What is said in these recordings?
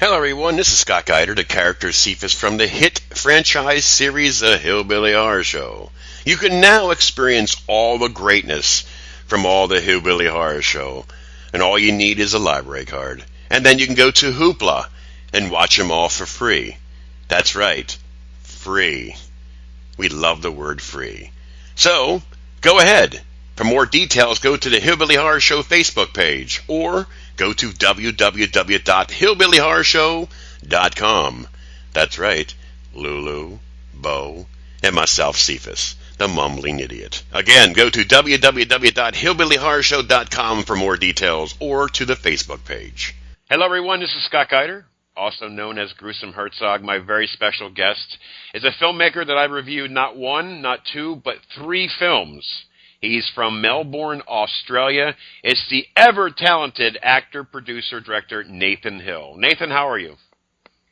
Hello everyone, this is Scott Geider, the character Cephas from the hit franchise series The Hillbilly Horror Show. You can now experience all the greatness from all the Hillbilly Horror Show, and all you need is a library card. And then you can go to Hoopla and watch them all for free. That's right, free. We love the word free. So, go ahead. For more details, go to the Hillbilly Horror Show Facebook page, or go to www.hillbillyhorrorshow.com. That's right, Lulu, Bo, and myself, Cephas, the mumbling idiot. Again, go to www.hillbillyhorrorshow.com for more details, or to the Facebook page. Hello everyone, this is Scott Geider, also known as Gruesome Herzog. My very special guest is a filmmaker that I reviewed not one, not two, but 3 films. He's from Melbourne, Australia. It's the ever-talented actor, producer, director, Nathan Hill. Nathan, how are you?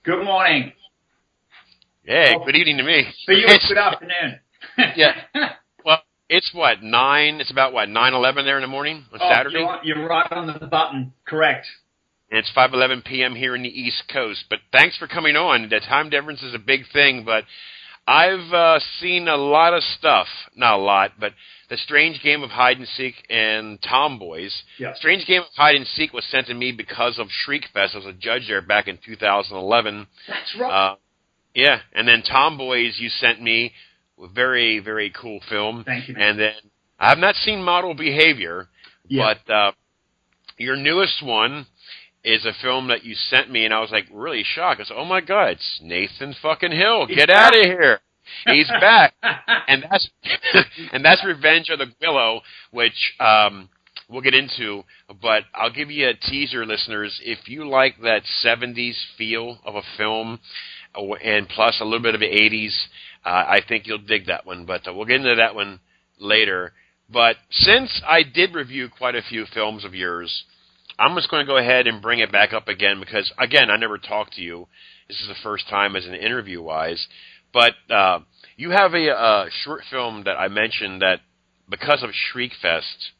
Good morning. Hey, good evening to me. For you, it's good afternoon. Yeah. Well, it's what, 9? It's about, what, 9:11 there in the morning on Saturday? You're right on the button. Correct. And it's 5:11 p.m. here in the East Coast. But thanks for coming on. The time difference is a big thing, but I've seen a lot of stuff. Not a lot, but The Strange Game of Hide and Seek and Tomboys. Yeah. Strange Game of Hide and Seek was sent to me because of Shriekfest. I was a judge there back in 2011. That's right. Yeah, and then Tomboys you sent me, a very, very cool film. Thank you. And then I have not seen Model Behaviour, but your newest one is a film that you sent me, and I was like really shocked. I said, "Oh my God, it's Nathan fucking Hill! Get out of here! He's back!" And that's Revenge of the Gweilo, which we'll get into. But I'll give you a teaser, listeners. If you like that 70s feel of a film, and plus a little bit of the 80s, I think you'll dig that one. But we'll get into that one later. But since I did review quite a few films of yours, I'm just going to go ahead and bring it back up again because, again, I never talked to you. This is the first time as an interview-wise. But you have a short film that I mentioned that, because of Shriekfest,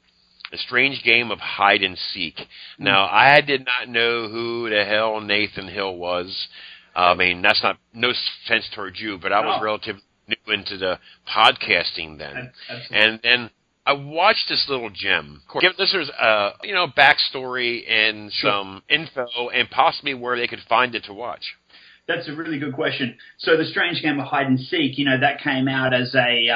The Strange Game of Hide and Seek. Now, I did not know who the hell Nathan Hill was. I mean, that's not no offense towards you, but I was relatively new into the podcasting then. Absolutely. And then I watched this little gem. Give listeners, backstory and some info, and possibly where they could find it to watch. That's a really good question. So The Strange Game of Hide and Seek, that came out as a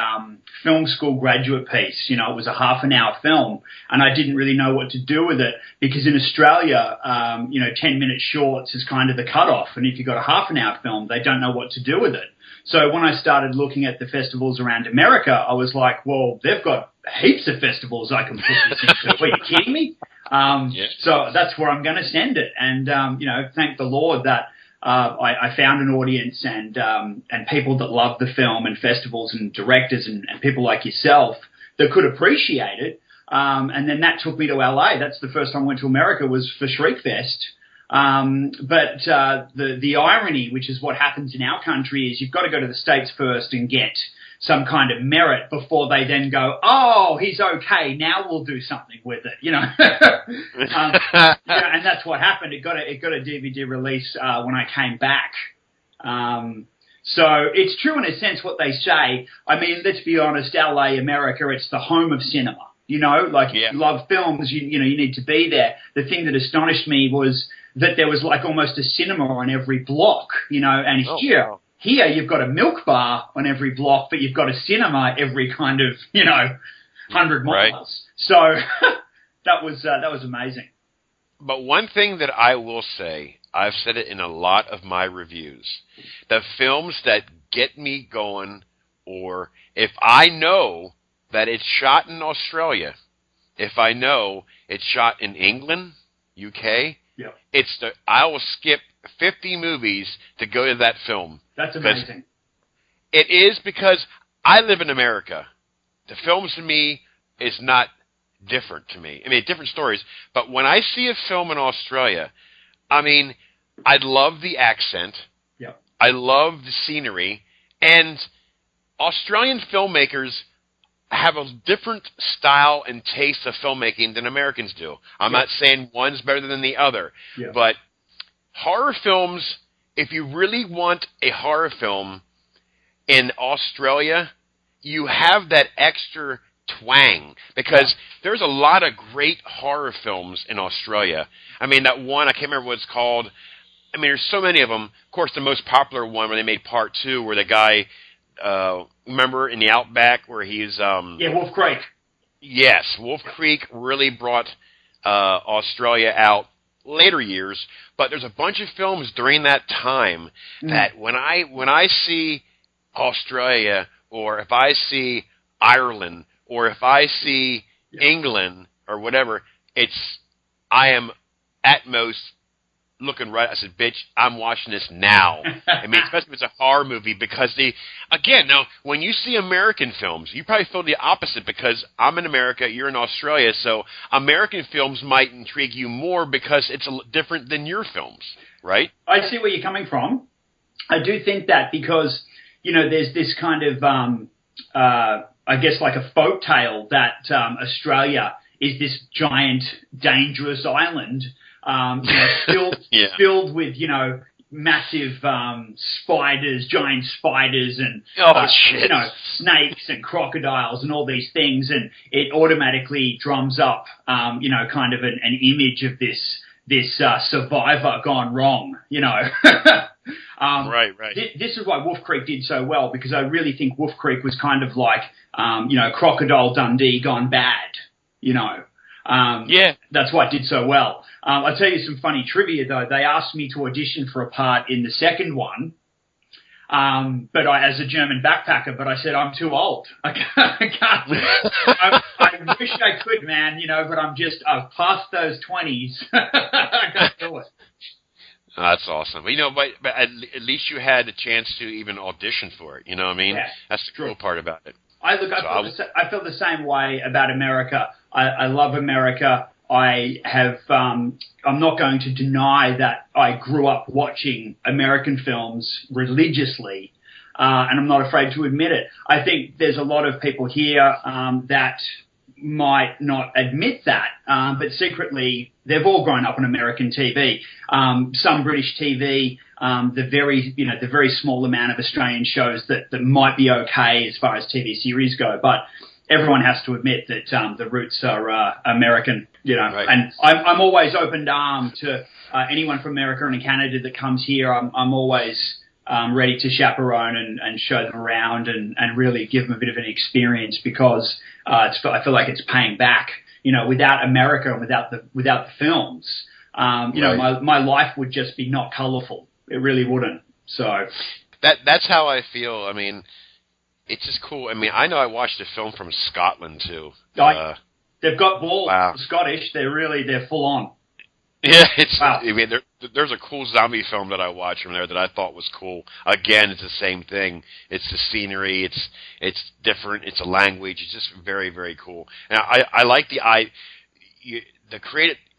film school graduate piece. It was a half-an-hour film, and I didn't really know what to do with it because in Australia, 10-minute shorts is kind of the cutoff, and if you've got a half-an-hour film, they don't know what to do with it. So when I started looking at the festivals around America, I was like, well, they've got heaps of festivals I can put this into. Are you kidding me? So that's where I'm going to send it. And, thank the Lord that I found an audience and people that love the film and festivals and directors and people like yourself that could appreciate it. And then that took me to LA. That's the first time I went to America was for Shriekfest. But the irony, which is what happens in our country, is you've got to go to the States first and get some kind of merit before they then go, oh, he's okay, now we'll do something with it, and that's what happened. It got a DVD release when I came back. So it's true in a sense what they say. I mean, let's be honest, LA, America, it's the home of cinema. If you love films, you need to be there. The thing that astonished me was that there was like almost a cinema on every block, and here you've got a milk bar on every block, but you've got a cinema every kind of, 100 miles. Right. So that was amazing. But one thing that I will say, I've said it in a lot of my reviews, the films that get me going, or if I know that it's shot in Australia, if I know it's shot in England, UK, I will skip 50 movies to go to that film. That's amazing. It is because I live in America. The films to me is not different to me. I mean, different stories. But when I see a film in Australia, I mean, I love the accent. Yeah. I love the scenery. And Australian filmmakers have a different style and taste of filmmaking than Americans do. I'm not saying one's better than the other, but horror films, if you really want a horror film in Australia, you have that extra twang, because there's a lot of great horror films in Australia. I mean, that one, I can't remember what it's called. I mean, there's so many of them. Of course, the most popular one where they made part 2, where the guy, remember in the Outback where he's... Wolf Creek. Yes, Wolf Creek really brought Australia out later years, but there's a bunch of films during that time that when I see Australia, or if I see Ireland, or if I see England or whatever, I am at most looking right. I said, bitch, I'm watching this now. I mean, especially if it's a horror movie, because now, when you see American films, you probably feel the opposite, because I'm in America, you're in Australia, so American films might intrigue you more because it's different than your films, right? I see where you're coming from. I do think that because, there's this kind of, I guess like a folk tale that Australia is this giant, dangerous island, filled with, massive spiders, giant spiders, and snakes and crocodiles and all these things, and it automatically drums up, kind of an image of this survivor gone wrong, Right. This is why Wolf Creek did so well, because I really think Wolf Creek was kind of like, Crocodile Dundee gone bad, That's why it did so well. I'll tell you some funny trivia, though. They asked me to audition for a part in the second one, but as a German backpacker, but I said, I'm too old. I can't. I wish I could, man, but I've passed those 20s. I can't do it. Oh, that's awesome. But at least you had a chance to even audition for it. You know what I mean? Yeah, that's the cool part about it. I feel the same way about America. I love America. I'm not going to deny that I grew up watching American films religiously, and I'm not afraid to admit it. I think there's a lot of people here that might not admit that, but secretly they've all grown up on American TV. Some British TV, the very small amount of Australian shows that might be okay as far as TV series go, but everyone has to admit that the roots are American, Right. And I'm always open-armed to anyone from America and Canada that comes here. I'm always ready to chaperone and show them around and really give them a bit of an experience, because I feel like it's paying back. Without America and without the films, my life would just be not colourful. It really wouldn't. So that's how I feel. I mean, it's just cool. I mean, I know I watched a film from Scotland too. They've got balls. Wow. The Scottish, they're full on. Yeah, wow. I mean, there's a cool zombie film that I watched from there that I thought was cool. Again, it's the same thing. It's the scenery. It's different. It's a language. It's just very, very cool. And I like the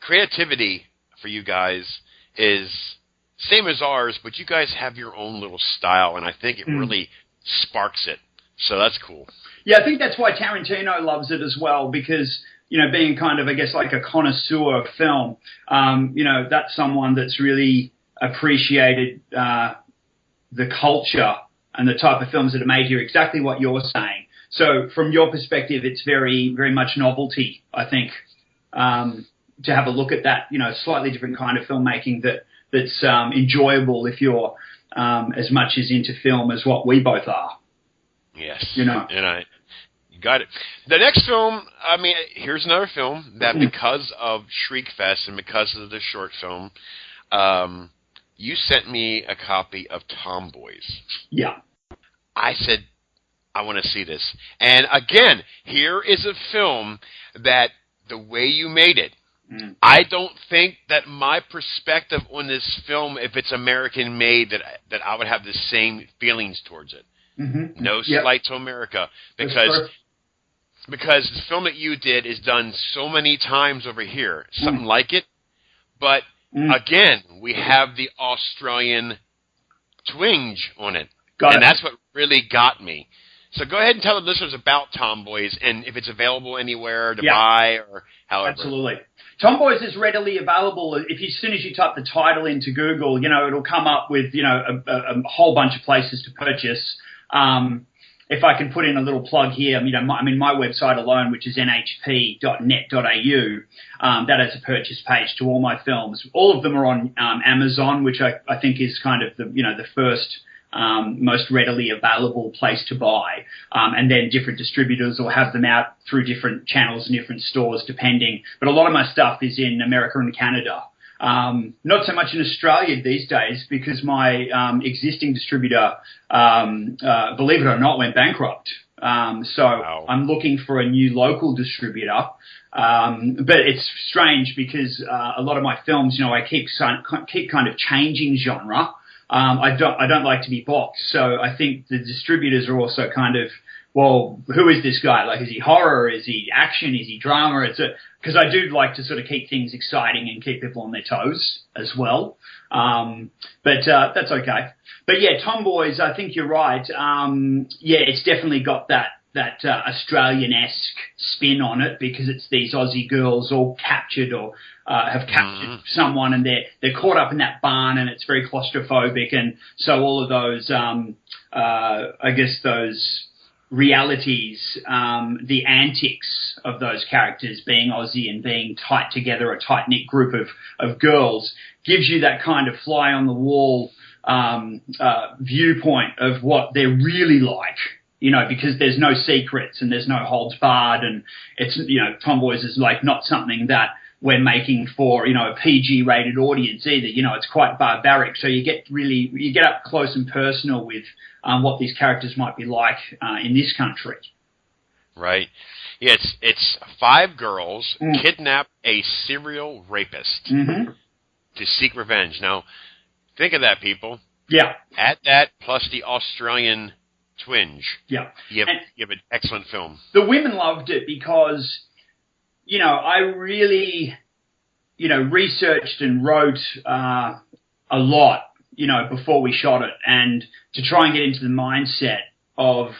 creativity for you guys is same as ours, but you guys have your own little style, and I think it really sparks it. So that's cool. Yeah, I think that's why Tarantino loves it as well, because, being kind of, I guess, like a connoisseur of film, that's someone that's really appreciated the culture and the type of films that are made here, exactly what you're saying. So from your perspective, it's very, very much novelty, I think, to have a look at that, slightly different kind of filmmaking that's enjoyable if you're as much as into film as what we both are. Yes. You got it. The next film, I mean, here's another film that because of Shriekfest and because of the short film, you sent me a copy of Tomboys. Yeah. I said, I want to see this. And again, here is a film that the way you made it, I don't think that my perspective on this film, if it's American made, that I would have the same feelings towards it. Mm-hmm. No slight to America, because the film that you did is done so many times over here, something like it. But again, we have the Australian twinge on it, and that's what really got me. So go ahead and tell the listeners about Tomboys and if it's available anywhere to buy or however. Absolutely. Tomboys is readily available. As soon as you type the title into Google, it'll come up with, a whole bunch of places to purchase. If I can put in a little plug here, my website alone, which is nhp.net.au, that has a purchase page to all my films. All of them are on Amazon, which I think is kind of the first most readily available place to buy. And then different distributors will have them out through different channels and different stores depending. But a lot of my stuff is in America and Canada. Not so much in Australia these days because my existing distributor, believe it or not, went bankrupt. Wow. I'm looking for a new local distributor. But it's strange because a lot of my films, I keep kind of changing genre. I don't like to be boxed, so I think the distributors are also kind of, well, who is this guy? Like, is he horror? Is he action? Is he drama? Because I do like to sort of keep things exciting and keep people on their toes as well. But that's okay. But yeah, Tomboys, I think you're right. It's definitely got that Australian-esque spin on it because it's these Aussie girls all captured or have captured someone and they're caught up in that barn and it's very claustrophobic, and so all of those those realities, the antics of those characters being Aussie and being tight together, a tight-knit group of girls, gives you that kind of fly on the wall viewpoint of what they're really like. Because there's no secrets and there's no holds barred, and it's, Tomboys is like not something that we're making for, a PG rated audience either. It's quite barbaric. So you get up close and personal with what these characters might be like in this country. Right. Yeah, it's 5 girls kidnap a serial rapist to seek revenge. Now, think of that, people. Yeah. Add that plus the Australian twinge. Yeah. You have an excellent film. The women loved it because, I really, researched and wrote a lot, before we shot it, and to try and get into the mindset of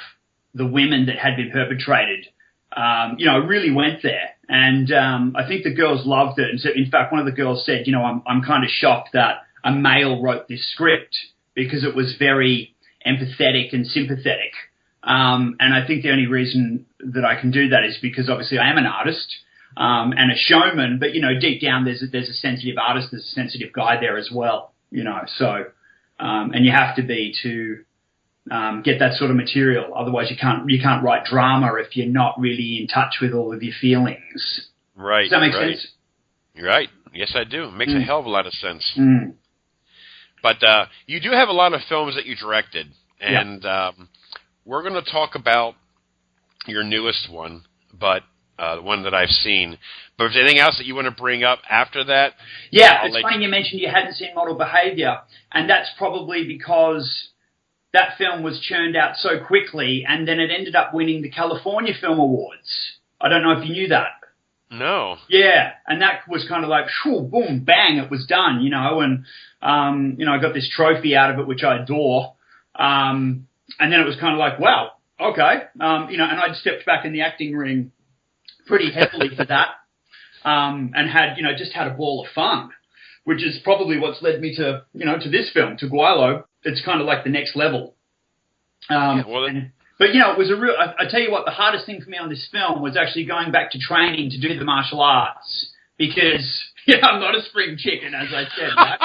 the women that had been perpetrated. I really went there, and I think the girls loved it. And so, in fact, one of the girls said, I'm kind of shocked that a male wrote this script because it was very empathetic and sympathetic. And I think the only reason that I can do that is because obviously I am an artist and a showman, but, deep down there's a sensitive artist, there's a sensitive guy there as well, so, and you have to be to get that sort of material. Otherwise you can't write drama if you're not really in touch with all of your feelings. Right. Does that make sense? You're right. Yes, I do. It makes a hell of a lot of sense. But you do have a lot of films that you directed, and we're going to talk about your newest one, but the one that I've seen. But is there anything else that you want to bring up after that? Yeah, it's funny you mentioned you hadn't seen Model Behaviour, and that's probably because that film was churned out so quickly, and then it ended up winning the California Film Awards. I don't know if you knew that. No. Yeah, and that was kind of like, shoo, boom, bang, it was done, and, I got this trophy out of it, which I adore. And then it was kind of like, wow, okay. And I'd stepped back in the acting ring pretty heavily for that. And had, just had a ball of fun, which is probably what's led me to, to this film, to Gweilo. It's kind of like the next level. But, it was a real, I tell you what, the hardest thing for me on this film was actually going back to training to do the martial arts because, I'm not a spring chicken, as I said. Right?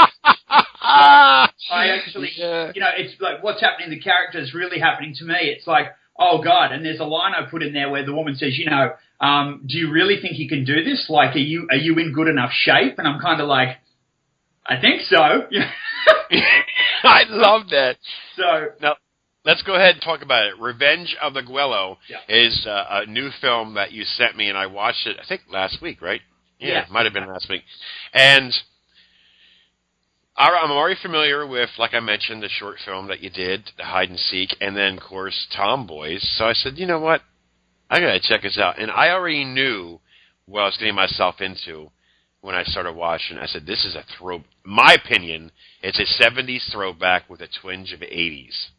I actually, it's like what's happening to the character is really happening to me. It's like, oh, God, and there's a line I put in there where the woman says, do you really think you can do this? Like, are you in good enough shape? And I'm kind of like, I think so. I love that. So now, let's go ahead and talk about it. Revenge of the Gweilo is a new film that you sent me, and I watched it, I think, last week, right? Yeah, it might have been last week. And I'm already familiar with, like I mentioned, the short film that you did, the Hide and Seek, and then, of course, Tomboys. So I said, you know what? I got to check this out. And I already knew what I was getting myself into when I started watching. I said, this is my opinion, it's a 70s throwback with a twinge of 80s.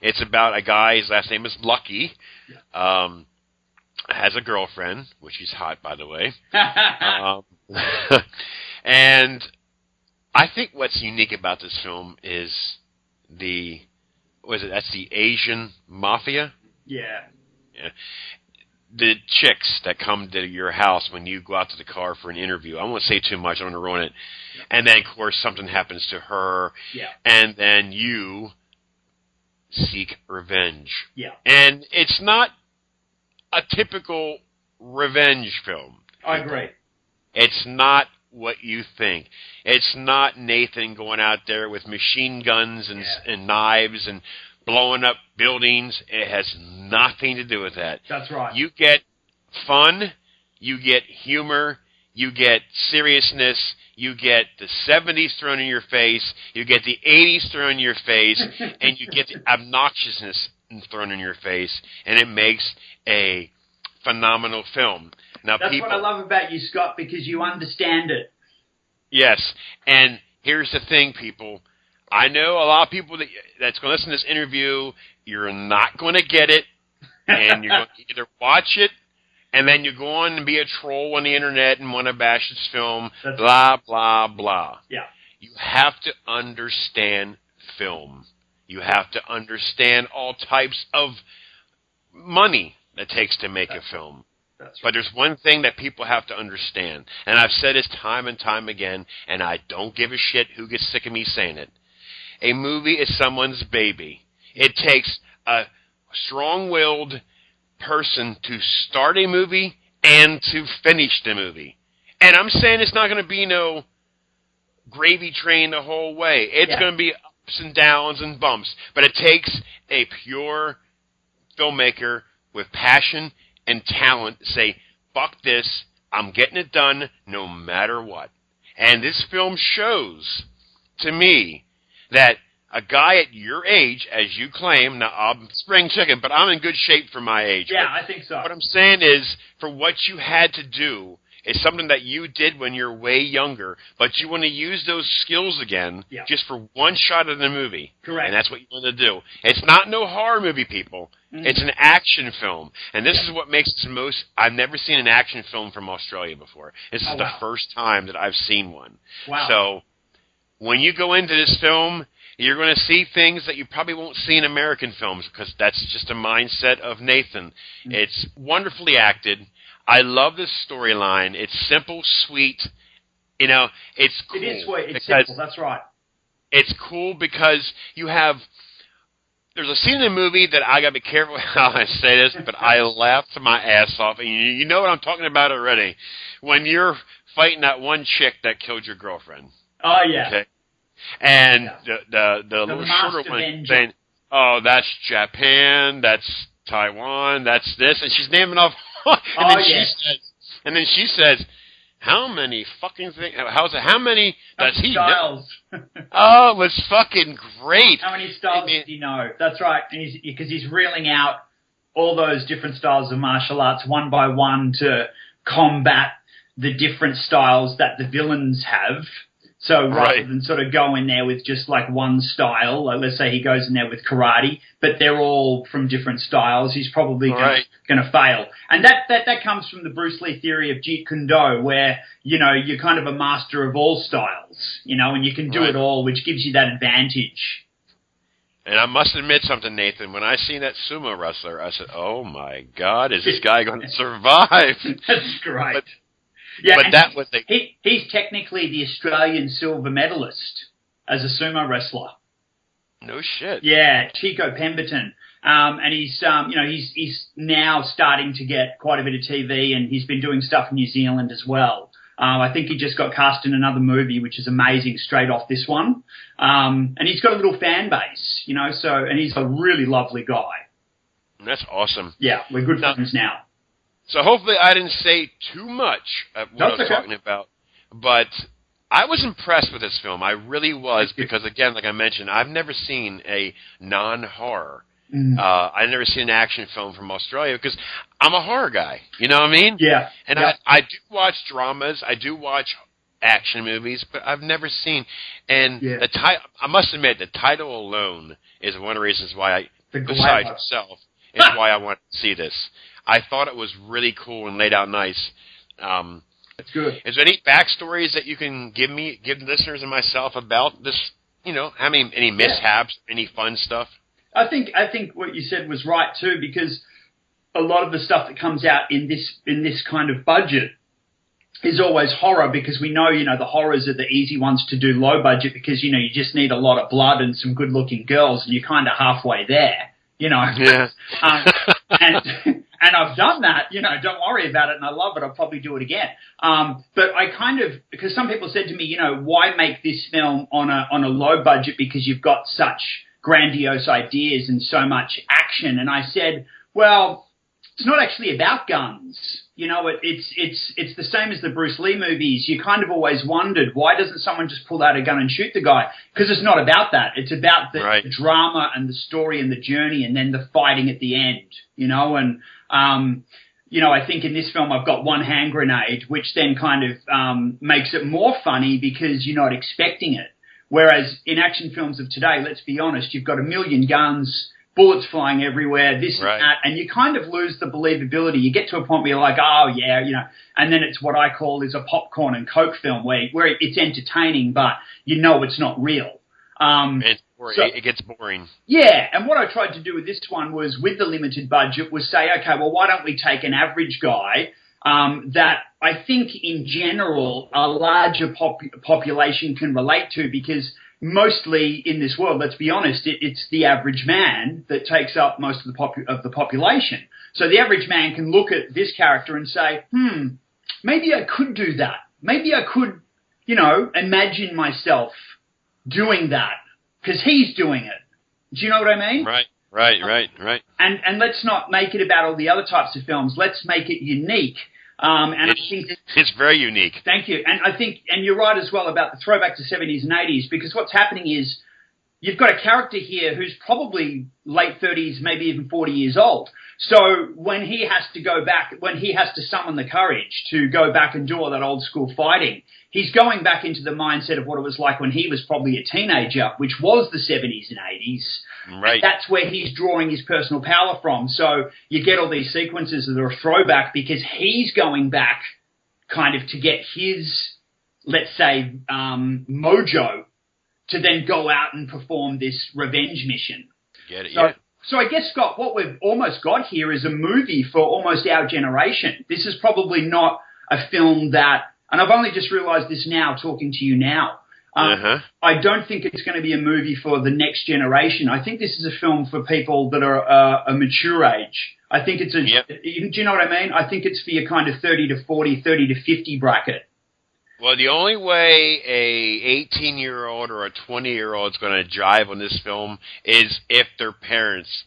It's about a guy, his last name is Lucky, has a girlfriend, which he's hot, by the way. And I think what's unique about this film is that's the Asian mafia? Yeah. The chicks that come to your house when you go out to the car for an interview. I won't say too much. I don't want to ruin it. Yeah. And then, of course, something happens to her. Yeah. And then you seek revenge. Yeah. And it's not a typical revenge film. I agree. It's not what you think. It's not Nathan going out there with machine guns and knives and blowing up buildings. It has nothing to do with that. That's right. You get fun, you get humor, you get seriousness, you get the 70s thrown in your face, you get the 80s thrown in your face, and you get the obnoxiousness thrown in your face, and it makes a phenomenal film. Now, that's what I love about you, Scott, because you understand it. Yes, and here's the thing, people. I know a lot of people that's going to listen to this interview, you're not going to get it, and you're going to either watch it, and then you go on and be a troll on the internet and want to bash this film, blah, blah, blah. Yeah. You have to understand film. You have to understand all types of money that takes to make a film. That's right. But there's one thing that people have to understand, and I've said this time and time again, and I don't give a shit who gets sick of me saying it. A movie is someone's baby. It takes a strong-willed person to start a movie and to finish the movie. And I'm saying it's not going to be no gravy train the whole way. It's going to be ups and downs and bumps. But it takes a pure filmmaker with passion and talent to say, fuck this, I'm getting it done no matter what. And this film shows, to me, that a guy at your age, as you claim, now I'm spring chicken, but I'm in good shape for my age. Yeah, I think so. What I'm saying is, for what you had to do, is something that you did when you're way younger, but you want to use those skills again just for one shot of the movie. Correct. And that's what you want to do. It's not no horror movie, people. Mm-hmm. It's an action film. And this is what makes it most... I've never seen an action film from Australia before. This is the first time that I've seen one. Wow. So, when you go into this film, you're going to see things that you probably won't see in American films, because that's just a mindset of Nathan. Mm-hmm. It's wonderfully acted. I love this storyline. It's simple, sweet. You know, it's cool. It is sweet. It's simple. That's right. It's cool because you have... There's a scene in the movie that I got to be careful how I say this, but I laughed my ass off. And you know what I'm talking about already. When you're fighting that one chick that killed your girlfriend. Oh, yeah. Okay? And the little shorter one saying, oh, that's Japan, that's Taiwan, that's this. And she's naming off... And then she says, how many fucking things, how many does he know? Oh, it was fucking great. How many styles does he know? That's right. Because he's reeling out all those different styles of martial arts one by one to combat the different styles that the villains have. So rather than sort of go in there with just like one style, like let's say he goes in there with karate, but they're all from different styles, he's probably going to fail. And that comes from the Bruce Lee theory of Jeet Kune Do, where, you know, you're kind of a master of all styles, you know, and you can do it all, which gives you that advantage. And I must admit something, Nathan. When I seen that sumo wrestler, I said, oh, my God, is this guy going to survive? That's great. But that was he's technically the Australian silver medalist as a sumo wrestler. No shit. Yeah, Chico Pemberton. And he's now starting to get quite a bit of TV, and he's been doing stuff in New Zealand as well. I think he just got cast in another movie, which is amazing, straight off this one. And he's got a little fan base, you know, and he's a really lovely guy. That's awesome. Yeah, we're good friends now. So hopefully I didn't say too much of what I was talking about, but I was impressed with this film. I really was, because, again, like I mentioned, I've never seen a non-horror. I've never seen an action film from Australia, because I'm a horror guy. You know what I mean? Yeah. And I do watch dramas. I do watch action movies, but I've never seen. And I must admit, the title alone is one of the reasons why The besides Gweilo. yourself, is why I want to see this. I thought it was really cool and laid out nice. It's good. Is there any backstories that you can give listeners and myself about this? Any mishaps, any fun stuff? I think what you said was right too, because a lot of the stuff that comes out in this kind of budget is always horror, because we know, the horrors are the easy ones to do low budget, because, you just need a lot of blood and some good looking girls, and you're kind of halfway there, Yeah. And I've done that, don't worry about it, and I love it. I'll probably do it again. But I because some people said to me, why make this film on a low budget, because you've got such grandiose ideas and so much action. And I said, well, it's not actually about guns. It's the same as the Bruce Lee movies. You kind of always wondered, why doesn't someone just pull out a gun and shoot the guy? Because it's not about that. It's about the drama and the story and the journey, and then the fighting at the end, And, I think in this film I've got one hand grenade, which then kind of makes it more funny because you're not expecting it. Whereas in action films of today, let's be honest, you've got a million guns, bullets flying everywhere, this and that, and you kind of lose the believability. You get to a point where you're like, oh, yeah, and then it's what I call is a popcorn and Coke film where it's entertaining, but it's not real. It's boring. It gets boring. Yeah, and what I tried to do with this one was, with the limited budget, was say, okay, well, why don't we take an average guy that I think in general a larger population can relate to, because mostly in this world, let's be honest, it's the average man that takes up most of the population. So the average man can look at this character and say, maybe I could do that. Maybe I could, imagine myself doing that because he's doing it. Do you know what I mean? Right. And let's not make it about all the other types of films. Let's make it unique. I think it's very unique. Thank you. And you're right as well about the throwback to 70s and 80s, because what's happening is you've got a character here who's probably late 30s, maybe even 40 years old. So when he has to summon the courage to go back and do all that old school fighting, he's going back into the mindset of what it was like when he was probably a teenager, which was the 70s and 80s. Right. That's where he's drawing his personal power from. So you get all these sequences that are a throwback because he's going back kind of to get his, let's say, mojo to then go out and perform this revenge mission. Get it, So I guess, Scott, what we've almost got here is a movie for almost our generation. This is probably not a film that, and I've only just realized this now talking to you now, I don't think it's going to be a movie for the next generation. I think this is a film for people that are a mature age. I think it's do you know what I mean? I think it's for your kind of 30 to 40, 30 to 50 bracket. Well, the only way a 18-year-old or a 20-year-old is going to jive on this film is if their parents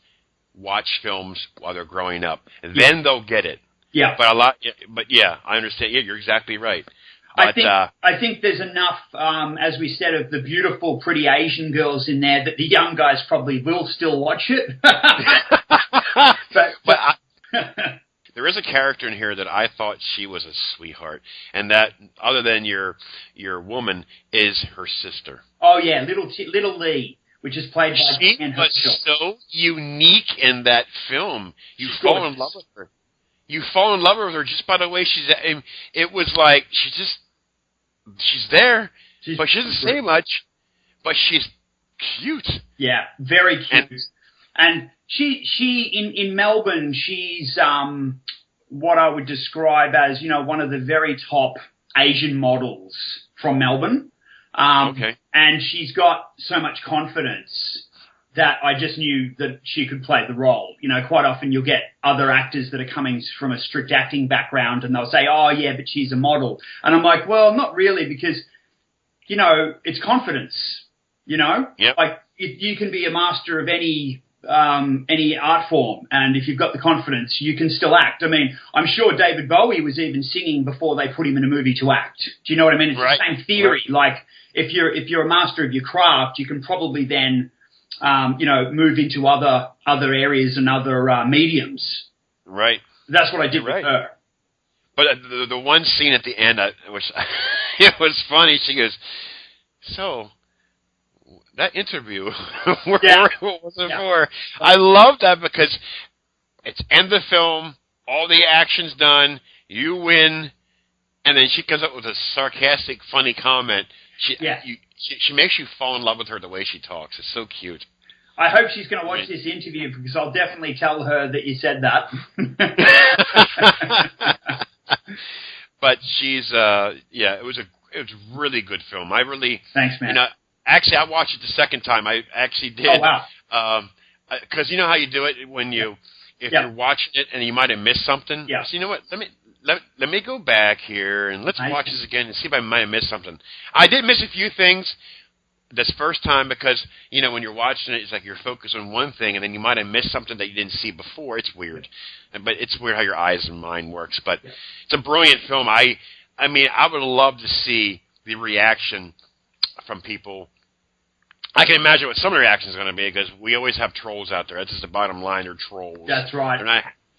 watch films while they're growing up. And then they'll get it. Yeah. But I understand. Yeah, you're exactly right. But, I think there's enough, as we said, of the beautiful, pretty Asian girls in there that the young guys probably will still watch it. but there is a character in here that I thought she was a sweetheart, and that, other than your woman, is her sister. Oh yeah, little Lee, which is played by She was so unique in that film. You fall in love with her. You fall in love with her just by the way she's. It was like she's there, but she doesn't say much. But she's cute. Yeah, very cute. And she in Melbourne, she's what I would describe as one of the very top Asian models from Melbourne. Okay. And she's got so much confidence that I just knew that she could play the role. Quite often you'll get other actors that are coming from a strict acting background and they'll say, oh yeah, but she's a model. And I'm like, well, not really, because, it's confidence, Yep. Like you can be a master of any art form, and if you've got the confidence, you can still act. I mean, I'm sure David Bowie was even singing before they put him in a movie to act. Do you know what I mean? It's the same theory. Right. Like if you're a master of your craft, you can probably then move into other areas and other mediums. Right. That's what I did with her. But the one scene at the end, which it was funny. She goes, "So, that interview, what was it for? I love that because it's end the film, all the action's done, you win, and then she comes up with a sarcastic, funny comment. She makes you fall in love with her the way she talks. It's so cute. I hope she's going to watch this interview because I'll definitely tell her that you said that. But she's, it was a really good film. Thanks, man. Actually, I watched it the second time. I actually did. Oh, wow. Because you know how you do it when you're watching it and you might have missed something. Yeah. So you know what? Let me go back here and let's watch this again and see if I might have missed something. I did miss a few things this first time because, when you're watching it, it's like you're focused on one thing and then you might have missed something that you didn't see before. It's weird. But it's weird how your eyes and mind works. But it's a brilliant film. I would love to see the reaction from people. I can imagine what some of the reactions are going to be because we always have trolls out there. That's just the bottom line. They're trolls. That's right.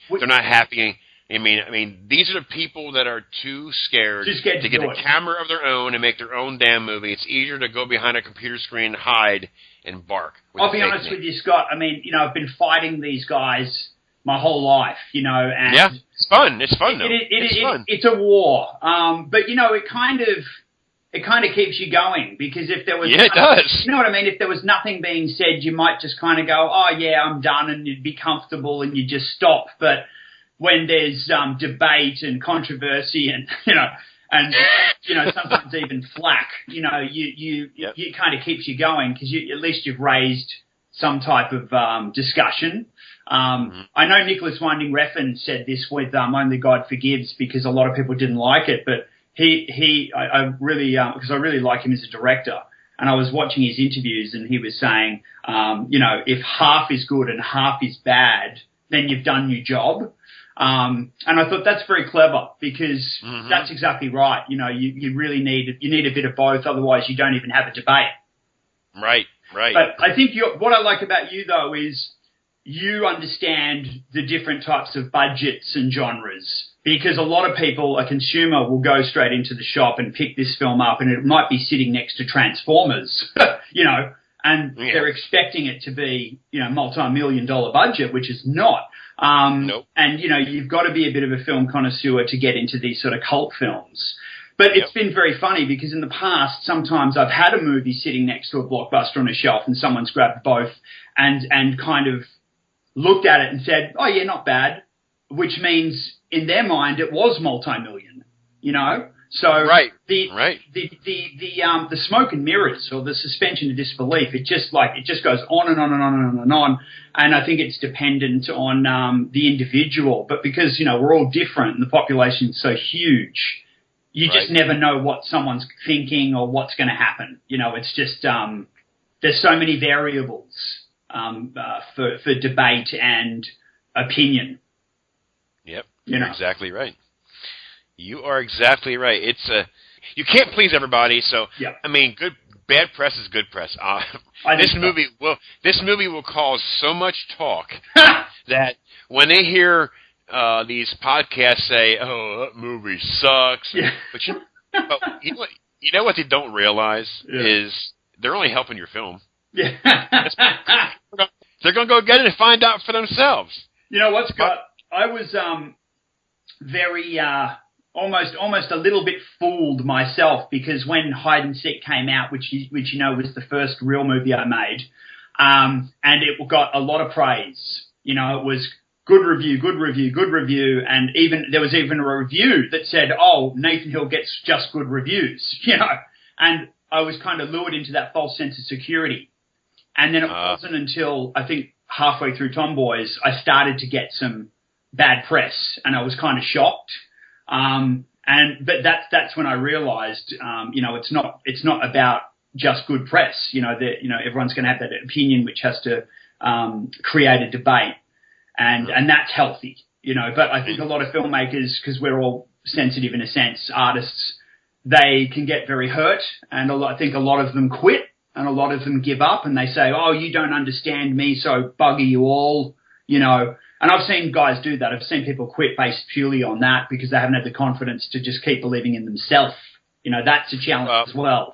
They're not happy. I mean, these are the people that are too scared to get a camera of their own and make their own damn movie. It's easier to go behind a computer screen, hide, and bark. I'll be honest with you, Scott. I've been fighting these guys my whole life, and yeah, it's fun. It's fun, though. It's fun. It's a war, but it kind of keeps you going because if there was it does. You know what I mean? If there was nothing being said, you might just kind of go, "Oh yeah, I'm done," and you'd be comfortable and you just stop. But when there's debate and controversy and sometimes even flack, you kind of keeps you going because at least you've raised some type of discussion. I know Nicholas Winding Refn said this with Only God Forgives because a lot of people didn't like it, but I really because I really like him as a director, and I was watching his interviews and he was saying, if half is good and half is bad, then you've done your job. And I thought that's very clever because that's exactly right. You really need a bit of both, otherwise you don't even have a debate. Right. But I think what I like about you though is you understand the different types of budgets and genres. Because a lot of people, a consumer, will go straight into the shop and pick this film up, and it might be sitting next to Transformers, and they're expecting it to be, multi-million-dollar budget, which is not. Nope. And, you've got to be a bit of a film connoisseur to get into these sort of cult films. But it's been very funny because in the past, sometimes I've had a movie sitting next to a blockbuster on a shelf and someone's grabbed both and kind of looked at it and said, oh, yeah, not bad, which means in their mind it was multi-million, So the smoke and mirrors or the suspension of disbelief, it just goes on and on and on and on and on. And I think it's dependent on the individual. But because, we're all different and the population's so huge, you just never know what someone's thinking or what's going to happen. It's just there's so many variables for debate and opinion. Yep, you're exactly right. You are exactly right. You can't please everybody, so bad press is good press. This movie will cause so much talk that when they hear these podcasts say, "Oh, that movie sucks," but you know what they don't realize is they're only helping your film. Yeah, they're going to go get it and find out for themselves. You know what, Scott? I was very almost a little bit fooled myself because when Hyde and Seek came out, which was the first real movie I made, and it got a lot of praise. It was good review, and there was even a review that said, "Oh, Nathan Hill gets just good reviews," and I was kind of lured into that false sense of security. And then it wasn't until I think halfway through Tomboys I started to get some bad press, and I was kind of shocked. But that's when I realized, it's not about just good press. Everyone's going to have that opinion, which has to create a debate, and that's healthy. But I think a lot of filmmakers, because we're all sensitive in a sense, artists, they can get very hurt, and I think a lot of them quit, and a lot of them give up, and they say, "Oh, you don't understand me, so bugger you all," And I've seen guys do that. I've seen people quit based purely on that because they haven't had the confidence to just keep believing in themselves. That's a challenge as well.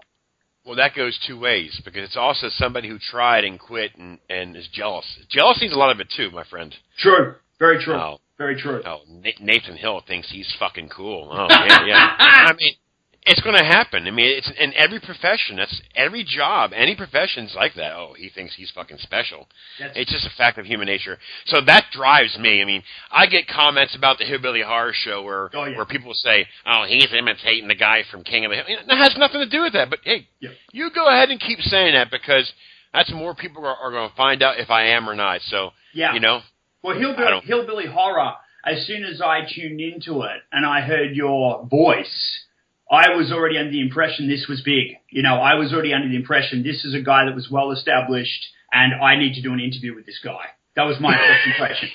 Well, that goes two ways, because it's also somebody who tried and quit and is jealous. Jealousy's a lot of it too, my friend. True. Very true. Very true. Oh, Nathan Hill thinks he's fucking cool. Oh, yeah. I mean, it's going to happen. I mean, it's in every profession. That's every job. Any profession's like that. Oh, he thinks he's fucking special. It's just a fact of human nature. So that drives me. I mean, I get comments about the Hillbilly Horror Show where people say, oh, he's imitating the guy from King of the Hill. That has nothing to do with that. But, hey, you go ahead and keep saying that, because that's more people are going to find out if I am or not. So, you know. Well, Hillbilly Horror, as soon as I tuned into it and I heard your voice, I was already under the impression this was big. You know, I was already under the impression this is a guy that was well established and I need to do an interview with this guy. That was my first impression.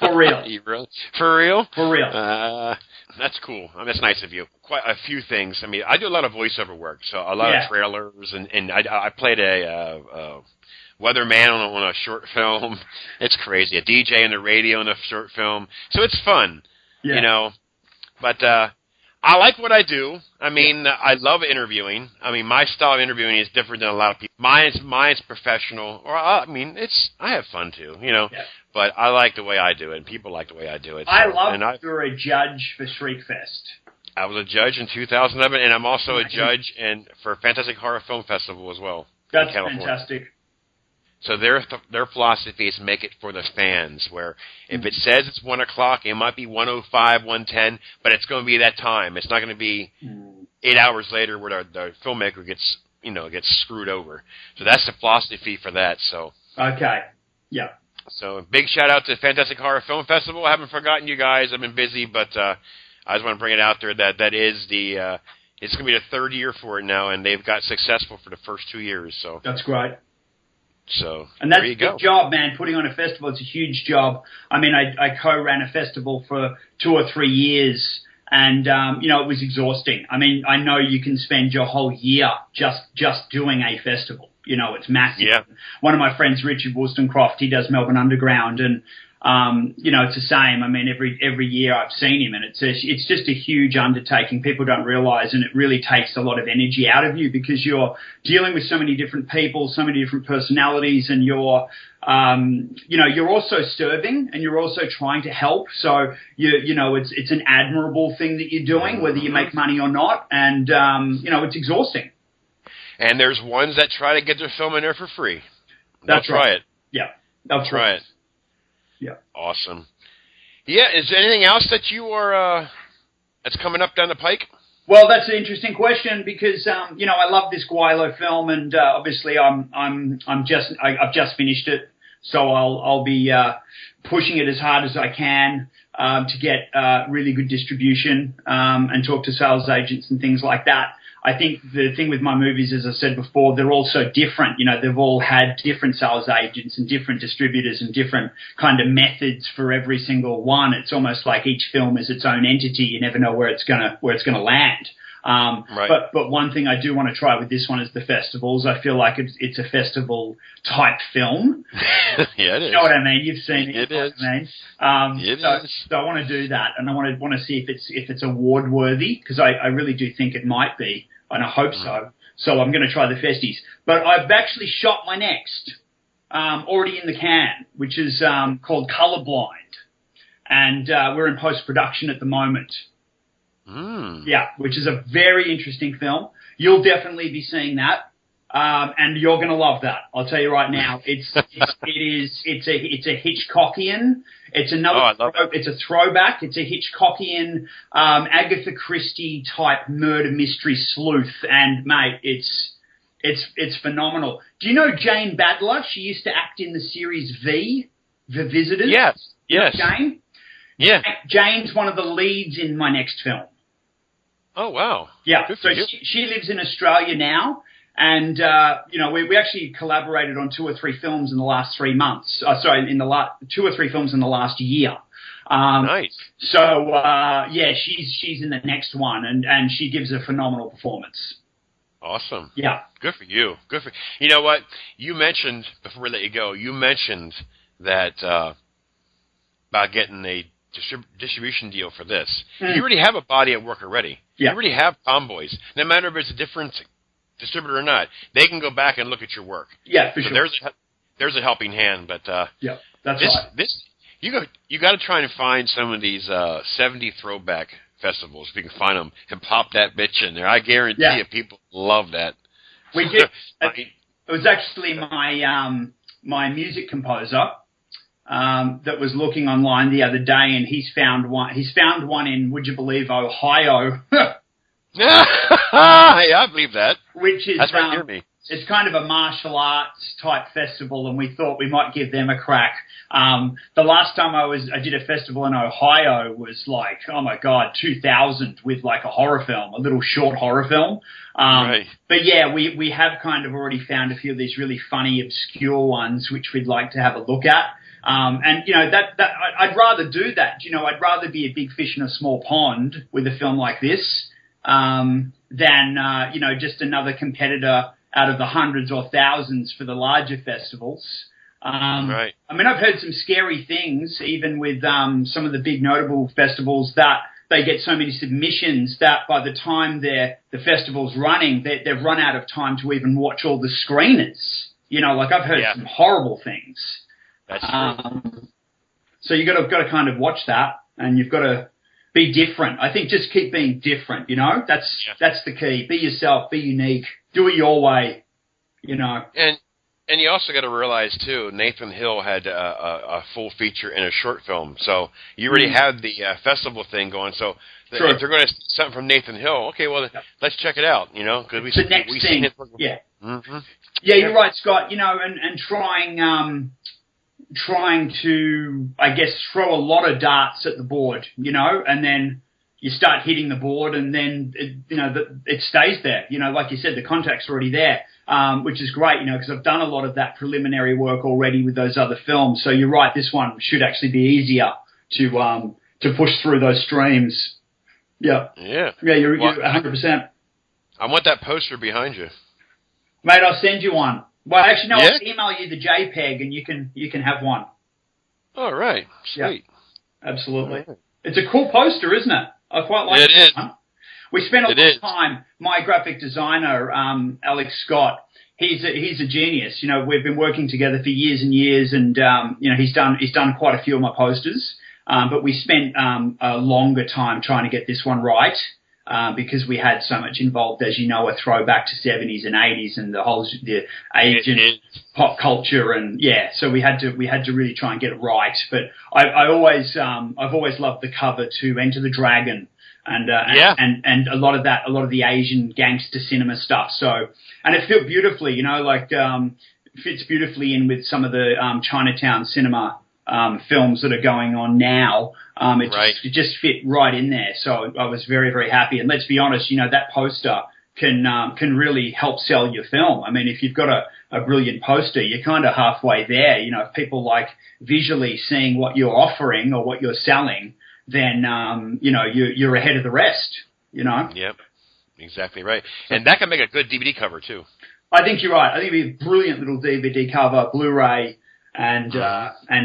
For real. For real? For real. That's cool. I mean, that's nice of you. Quite a few things. I mean, I do a lot of voiceover work, so a lot of trailers, and I played a weatherman on a short film. It's crazy. A DJ on the radio in a short film. So it's fun, you know. But I like what I do. I mean, I love interviewing. I mean, my style of interviewing is different than a lot of people. Mine's professional. Or I mean, I have fun too, you know. Yeah. But I like the way I do it, and people like the way I do it. So, I love you're a judge for Shriekfest. I was a judge in 2011, and I'm also a judge for Fantastic Horror Film Festival as well. That's fantastic. So their philosophy is make it for the fans, where if it says it's 1 o'clock, it might be 1:05, 1:10, but it's going to be that time. It's not going to be 8 hours later where the filmmaker gets screwed over. So that's the philosophy for that. So okay, yeah. So big shout out to Fantastic Horror Film Festival. I haven't forgotten you guys. I've been busy, but I just want to bring it out there that is the it's going to be the third year for it now, and they've got successful for the first 2 years. So that's great. So and that's there you a big go. job, man. Putting on a festival, it's a huge job. I mean, I co-ran a festival for 2 or 3 years, and it was exhausting. I mean, I know you can spend your whole year just doing a festival. You know, it's massive. Yeah. One of my friends, Richard Wollstonecroft, he does Melbourne Underground, and it's the same. I mean, every year I've seen him, and it's just a huge undertaking. People don't realize, and it really takes a lot of energy out of you, because you're dealing with so many different people, so many different personalities, and you're also serving, and you're also trying to help. So it's an admirable thing that you're doing, whether you make money or not, and it's exhausting. And there's ones that try to get their film in there for free. That's right. Try it. Yeah. That's try it. Yeah. Awesome. Yeah. Is there anything else that you are that's coming up down the pike? Well, that's an interesting question, because I love this Gweilo film, and obviously I've just finished it, so I'll be pushing it as hard as I can to get really good distribution and talk to sales agents and things like that. I think the thing with my movies, as I said before, they're all so different. You know, they've all had different sales agents and different distributors and different kind of methods for every single one. It's almost like each film is its own entity. You never know where it's gonna land. Right. But one thing I do want to try with this one is the festivals. I feel like it's a festival type film. Yeah, it is. You know what I mean? You've seen it. It is. I mean? So I want to do that, and I want to see if it's award worthy, because I really do think it might be, and I hope so. So I'm going to try the festies. But I've actually shot my next, already in the can, which is called Colorblind, and we're in post production at the moment. Yeah, which is a very interesting film. You'll definitely be seeing that, and you're going to love that. I'll tell you right now. It's a Hitchcockian. It's it's a throwback. It's a Hitchcockian, Agatha Christie type murder mystery sleuth, and mate, it's phenomenal. Do you know Jane Badler? She used to act in the series V, The Visitors. Yes. Jane. Yeah. Jane's one of the leads in my next film. Oh, wow. Yeah, so she lives in Australia now, and, we actually collaborated on 2 or 3 films in the last 3 months. 2 or 3 films in the last year. Nice. So, she's in the next one, and she gives a phenomenal performance. Awesome. Yeah. Good for you. You know what? You mentioned, before we let you go, that about getting a distribution deal for this. You already have a body of work already. Yeah. You already have Tomboys. No matter if it's a different distributor or not, they can go back and look at your work. Yeah, for sure. There's a helping hand, but yeah, that's right. You got to try and find some of these 70 throwback festivals if you can find them and pop that bitch in there. I guarantee you, people love that. We did. It was actually my music composer that was looking online the other day, and he's found one in, would you believe, Ohio. Yeah, I believe that. That's right near me. It's kind of a martial arts type festival, and we thought we might give them a crack. The last time I did a festival in Ohio was like, oh my God, 2000 with like a horror film, a little short horror film. Right. But yeah, we have kind of already found a few of these really funny, obscure ones which we'd like to have a look at. And you know, that I'd rather do that. You know, I'd rather be a big fish in a small pond with a film like this than you know, just another competitor out of the hundreds or thousands for the larger festivals. Right. I mean, I've heard some scary things, even with some of the big notable festivals, that they get so many submissions that by the time the festival's running, they've run out of time to even watch all the screeners. You know, like I've heard some horrible things. That's true. So you got to kind of watch that, and you've got to be different. I think just keep being different. You know, that's the key. Be yourself. Be unique. Do it your way. You know. And you also got to realize too, Nathan Hill had a full feature and a short film, so you already had the festival thing going. So if they're going to something from Nathan Hill, okay, well let's check it out. You know, because we've seen it. Yeah. Mm-hmm. Yeah, you're right, Scott. You know, and trying to, I guess, throw a lot of darts at the board, you know, and then you start hitting the board, and then it stays there. You know, like you said, the contact's already there, which is great. You know, because I've done a lot of that preliminary work already with those other films. So you're right, this one should actually be easier to push through those streams. Yeah. Yeah. Yeah, you're 100%. I want that poster behind you, mate. I'll send you one. Well, actually, no. I'll email you the JPEG, and you can have one. All right. Sweet. Yeah, absolutely. Right. It's a cool poster, isn't it? I quite like it. It is. Huh? We spent a lot of time. My graphic designer, Alex Scott, he's a genius. You know, we've been working together for years and years, and you know, he's done quite a few of my posters. But we spent a longer time trying to get this one right. Because we had so much involved, as you know, a throwback to 70s and 80s and the Asian pop culture, and so we had to really try and get it right. But I've always loved the cover to Enter the Dragon and a lot of the Asian gangster cinema stuff. So, and it fit beautifully, you know, like fits beautifully in with some of the Chinatown cinema films that are going on now. It just fit right in there. So I was very, very happy. And let's be honest, you know, that poster can really help sell your film. I mean, if you've got a brilliant poster, you're kind of halfway there. You know, if people like visually seeing what you're offering or what you're selling, then, you know, you're ahead of the rest, you know? Yep, exactly right. And that can make a good DVD cover too. I think you're right. I think it'd be a brilliant little DVD cover, Blu-ray, and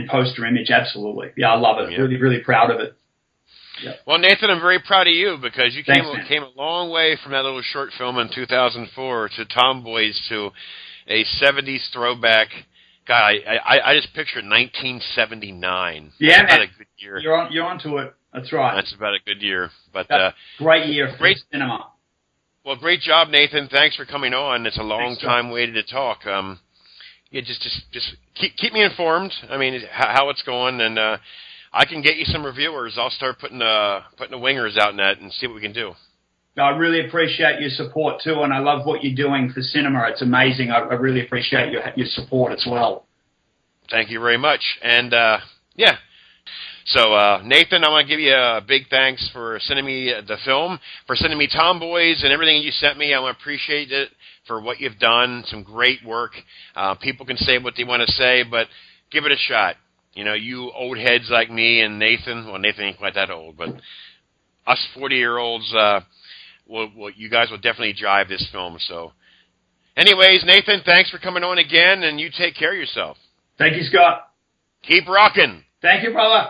poster image. Absolutely. Yeah, I love it. Yep. Really, really proud of it. Yep. Well, Nathan, I'm very proud of you because you came a long way from that little short film in 2004 to Tomboys to a 70s throwback. God, I just pictured 1979. Yeah, man. A good year. You're onto it. That's right. That's about a good year. But great year for cinema. Well, great job, Nathan. Thanks for coming on. It's a long time waiting to talk. Yeah, just keep me informed. I mean, how it's going, and I can get you some reviewers. I'll start putting the wingers out in that and see what we can do. I really appreciate your support too, and I love what you're doing for cinema. It's amazing. I really appreciate your support as well. Thank you very much. And yeah. So, Nathan, I want to give you a big thanks for sending me the film, for sending me Tomboys and everything you sent me. I want to appreciate it for what you've done. Some great work. People can say what they want to say, but give it a shot. You know, you old heads like me and Nathan, well, Nathan ain't quite that old, but us 40-year-olds, you guys will definitely drive this film. So, anyways, Nathan, thanks for coming on again, and you take care of yourself. Thank you, Scott. Keep rocking. Thank you, brother.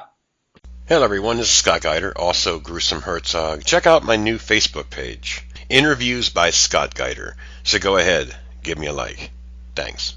Hello, everyone. This is Scott Geider, also Gruesome Herzog. Check out my new Facebook page. Interviews by Scott Geider. So go ahead, give me a like. Thanks.